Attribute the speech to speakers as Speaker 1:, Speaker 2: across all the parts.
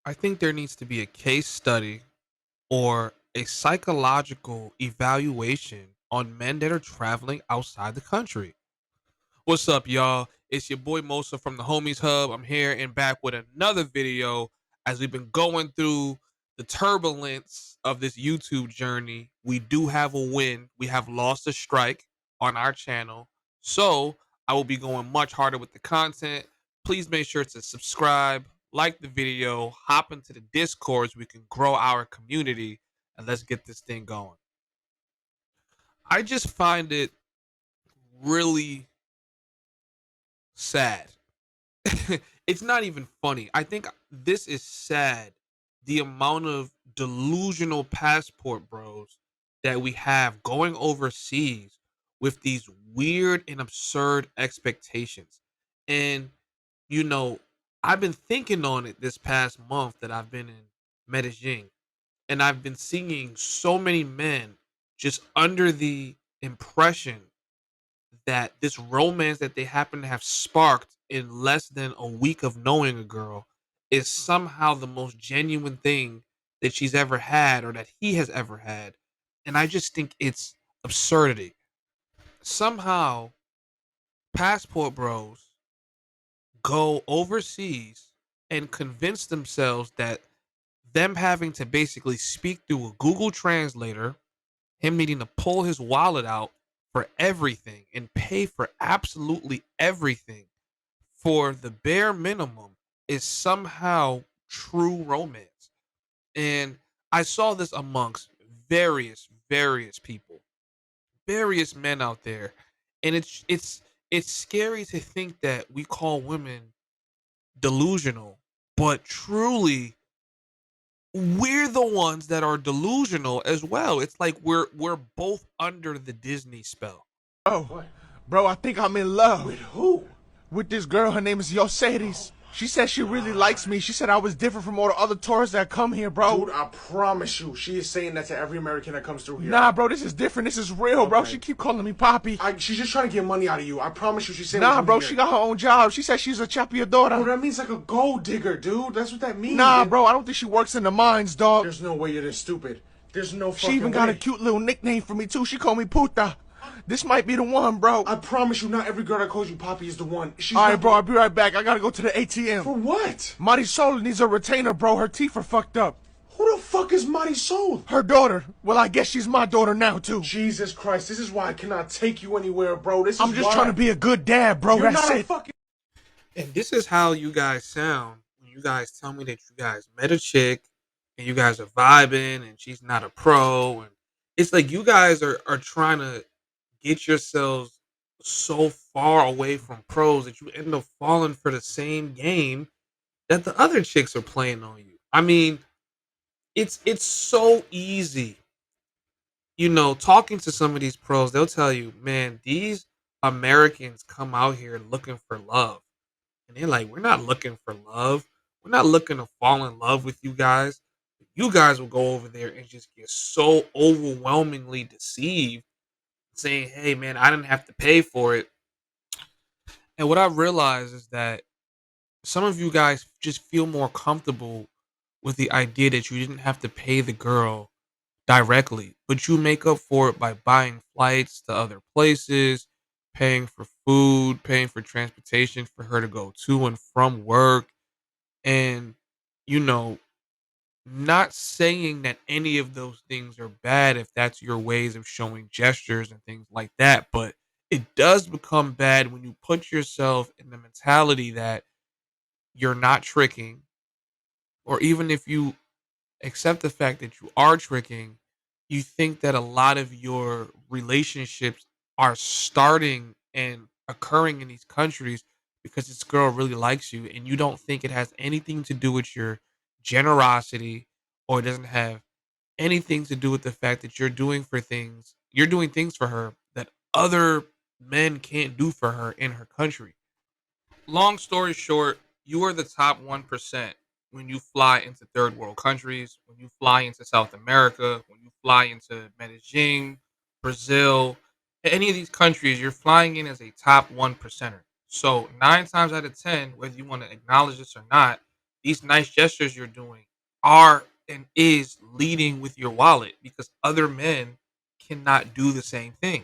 Speaker 1: I think there needs to be a case study or a psychological evaluation on men that are traveling outside the country. What's up, y'all? It's your boy Mosa from the Homies Hub. I'm here and back with another video as we've been going through the turbulence of this YouTube journey. We do have a win. We have lost a strike on our channel. So I will be going much harder with the content. Please make sure to subscribe, like the video, hop into the Discord so we can grow our community, and let's get this thing going. I just find it really sad. It's not even funny. I think this is sad. The amount of delusional passport bros that we have going overseas with these weird and absurd expectations. And, you know, I've been thinking on it this past month that I've been in Medellin, and I've been seeing so many men just under the impression that this romance that they happen to have sparked in less than a week of knowing a girl is somehow the most genuine thing that she's ever had or that he has ever had. And I just think it's absurdity. Somehow, passport bros go overseas and convince themselves that them having to basically speak through a Google translator, him needing to pull his wallet out for everything and pay for absolutely everything for the bare minimum is somehow true romance. And I saw this amongst various people, various men out there. And it's scary to think that we call women delusional, but truly we're the ones that are delusional as well. It's like we're both under the Disney spell.
Speaker 2: Oh,
Speaker 3: What?
Speaker 2: bro, I think I'm in love
Speaker 3: With who?
Speaker 2: with this girl. Her name is Yoseris. She said she really likes me. She said I was different from all the other tourists that come here, bro.
Speaker 3: Dude, I promise you, she is saying that to every American that comes through here.
Speaker 2: Nah, bro, this is different. This is real, bro.
Speaker 3: Okay.
Speaker 2: She keep calling me Poppy.
Speaker 3: She's just trying to get money out of you. I promise you, she's saying
Speaker 2: Nah,
Speaker 3: I'm
Speaker 2: bro,
Speaker 3: here.
Speaker 2: she got her own job. She said she's a
Speaker 3: Bro,
Speaker 2: chapeadora.
Speaker 3: that means like a gold digger, dude. That's what that means.
Speaker 2: Nah,
Speaker 3: And
Speaker 2: bro, I don't think she works in the mines, dog.
Speaker 3: There's no way you're this stupid. There's no fucking
Speaker 2: She even got
Speaker 3: way.
Speaker 2: a cute little nickname for me, too. She called me Puta. This might be the one, bro.
Speaker 3: I promise you, not every girl that calls you Poppy is the one. She's
Speaker 2: All right,
Speaker 3: not
Speaker 2: bro, I'll be right back. I gotta go to the
Speaker 3: For
Speaker 2: ATM.
Speaker 3: what?
Speaker 2: Marisol needs a retainer, bro. Her teeth are fucked up.
Speaker 3: Who the fuck is Marisol?
Speaker 2: Her daughter. Well, I guess she's my daughter now, too.
Speaker 3: Jesus Christ, this is why I cannot take you anywhere, bro. This
Speaker 2: I'm
Speaker 3: is
Speaker 2: just
Speaker 3: why.
Speaker 2: trying to be a good dad, bro.
Speaker 3: You're
Speaker 2: That's
Speaker 3: not a
Speaker 2: it.
Speaker 3: fucking.
Speaker 1: And this is how you guys sound when you guys tell me that you guys met a chick and you guys are vibing and she's not a pro. And it's like you guys are trying to get yourselves so far away from pros that you end up falling for the same game that the other chicks are playing on you. I mean, it's so easy. Talking to some of these pros, they'll tell you, man, these Americans come out here looking for love. And they're like, we're not looking for love. We're not looking to fall in love with you guys. You guys will go over there and just get so overwhelmingly deceived, saying, hey, man, I didn't have to pay for it. And what I realized is that some of you guys just feel more comfortable with the idea that you didn't have to pay the girl directly, but you make up for it by buying flights to other places, paying for food, paying for transportation for her to go to and from work, and you know, not saying that any of those things are bad if that's your ways of showing gestures and things like that, but it does become bad when you put yourself in the mentality that you're not tricking, or even if you accept the fact that you are tricking, you think that a lot of your relationships are starting and occurring in these countries because this girl really likes you, and you don't think it has anything to do with your generosity, or it doesn't have anything to do with the fact that you're doing things for her that other men can't do for her in her country. Long story short, you are the top 1% when you fly into third world countries, when you fly into South America, when you fly into Medellin, Brazil, any of these countries, you're flying in as a top 1%er. So, 9 times out of 10, whether you want to acknowledge this or not, these nice gestures you're doing are and is leading with your wallet because other men cannot do the same thing.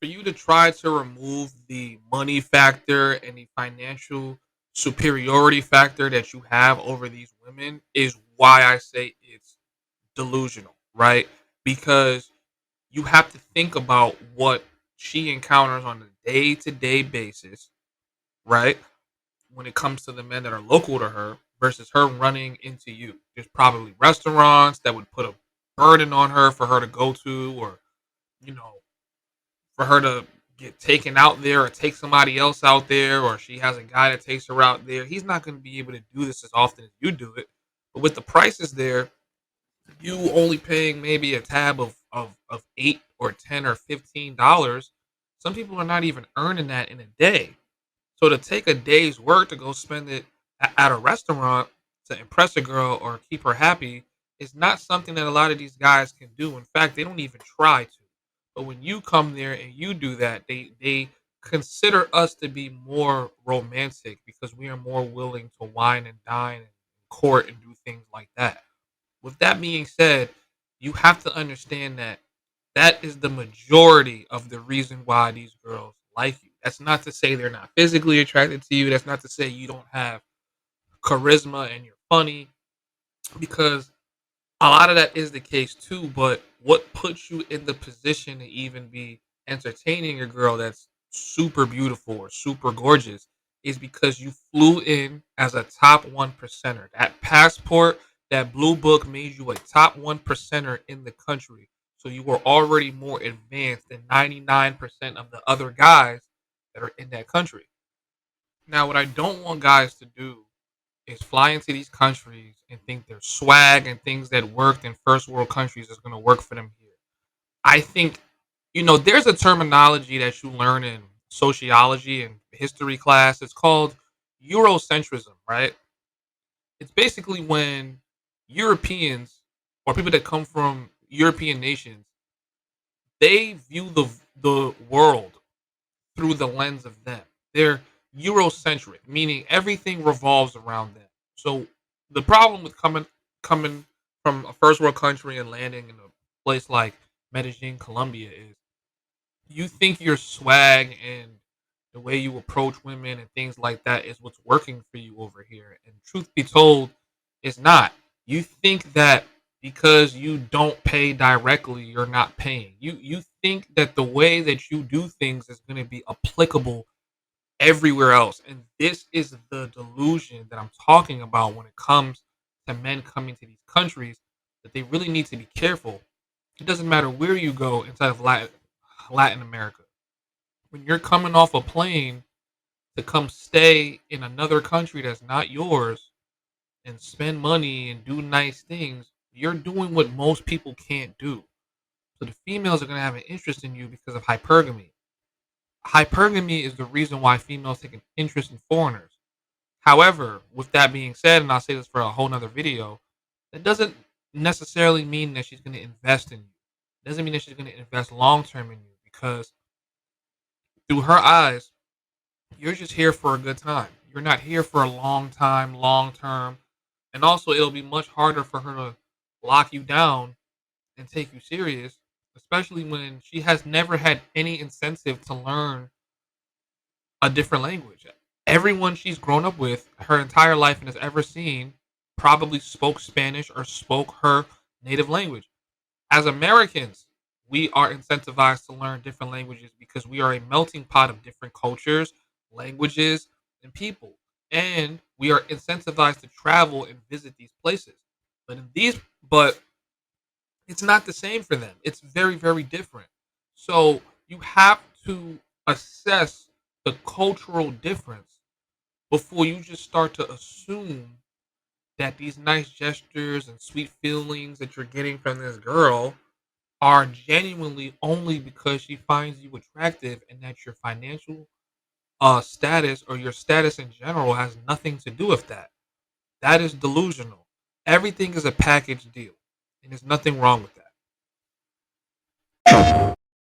Speaker 1: For you to try to remove the money factor and the financial superiority factor that you have over these women is why I say it's delusional, right? Because you have to think about what she encounters on a day to day basis, right? When it comes to the men that are local to her versus her running into you. There's probably restaurants that would put a burden on her for her to go to, or, you know, for her to get taken out there or take somebody else out there, or she has a guy that takes her out there. He's not going to be able to do this as often as you do it. But with the prices there, you only paying maybe a tab of 8 or 10 or $15. Some people are not even earning that in a day. So to take a day's work to go spend it at a restaurant to impress a girl or keep her happy is not something that a lot of these guys can do. In fact, they don't even try to. But when you come there and you do that, they consider us to be more romantic because we are more willing to wine and dine and court and do things like that. With that being said, you have to understand that that is the majority of the reason why these girls like you. That's not to say they're not physically attracted to you. That's not to say you don't have charisma and you're funny, because a lot of that is the case too. But what puts you in the position to even be entertaining a girl that's super beautiful or super gorgeous is because you flew in as a top one percenter. That passport, that blue book made you a top one percenter in the country. So you were already more advanced than 99% of the other guys that are in that country. Now, what I don't want guys to do is fly into these countries and think their swag and things that worked in first world countries is going to work for them here. I think, there's a terminology that you learn in sociology and history class. It's called Eurocentrism, right? It's basically when Europeans or people that come from European nations, they view the world through the lens of them. They're Eurocentric, meaning everything revolves around them. So the problem with coming from a first world country and landing in a place like Medellin, Colombia, is you think your swag and the way you approach women and things like that is what's working for you over here. And truth be told, it's not. You think that because you don't pay directly, you're not paying. You think that the way that you do things is going to be applicable everywhere else. And this is the delusion that I'm talking about when it comes to men coming to these countries, that they really need to be careful. It doesn't matter where you go inside of Latin America. When you're coming off a plane to come stay in another country that's not yours and spend money and do nice things, you're doing what most people can't do. So the females are going to have an interest in you because of hypergamy. Hypergamy is the reason why females take an interest in foreigners. However, with that being said, and I'll say this for a whole nother video, that doesn't necessarily mean that she's going to invest in you. It doesn't mean that she's going to invest long term in you, because through her eyes, you're just here for a good time. You're not here for a long time, long term. And also, it'll be much harder for her to lock you down and take you serious, especially when she has never had any incentive to learn a different language. Everyone she's grown up with her entire life and has ever seen probably spoke Spanish or spoke her native language. As Americans, we are incentivized to learn different languages because we are a melting pot of different cultures, languages, and people. And we are incentivized to travel and visit these places. But it's not the same for them. It's very, very different. So you have to assess the cultural difference before you just start to assume that these nice gestures and sweet feelings that you're getting from this girl are genuinely only because she finds you attractive, and that your financial status or your status in general has nothing to do with that. That is delusional. Everything is a package deal, and there's nothing wrong with that.